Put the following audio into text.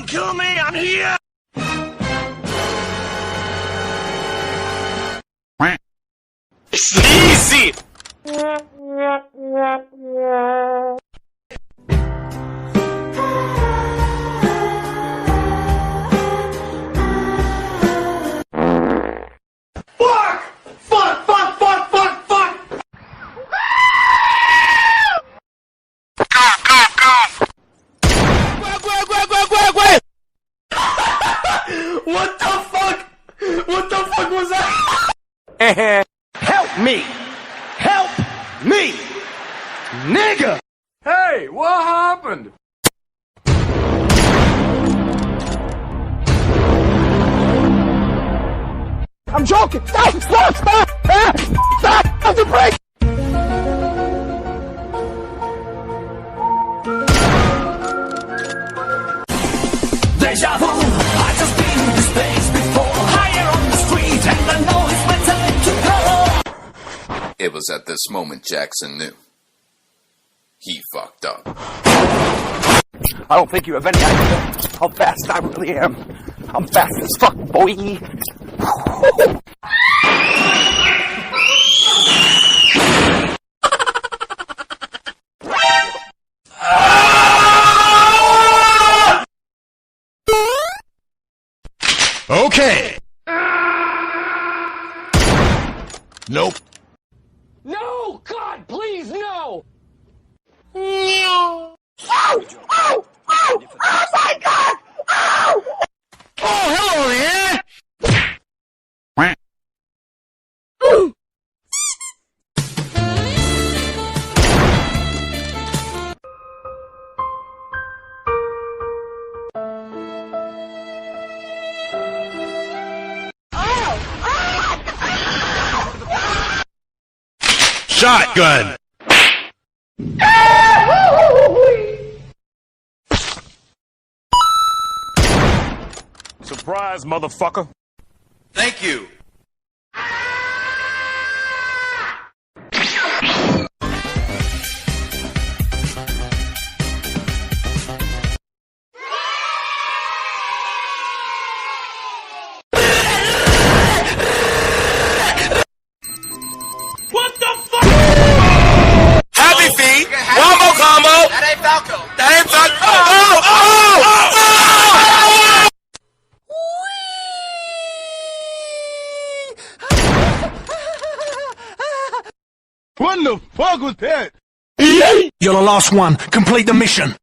kill me! I'm here! Easy! What the fuck? What the fuck was that? Help me! Help me! Nigga! Hey, what happened? I'm joking! Stop! Stop! Stop! Stop! Stop the break! Deja vu, I just been in this place before. Higher on the street and I know it's my time to go. It was at this moment Jackson knew. He fucked up. I don't think you have any idea how fast I really am. I'm fast as fuck, boy. Okay. Nope. No! God, please, no! Oh! Oh! Oh! Oh my God! Oh! Oh, hello there. Shotgun. Surprise, motherfucker. Thank you. What the fuck? Happy feet. One more combo. That ain't Falco. That ain't Falco. Oh, oh, oh, oh. What the fuck was that? You're the last one. Complete the mission.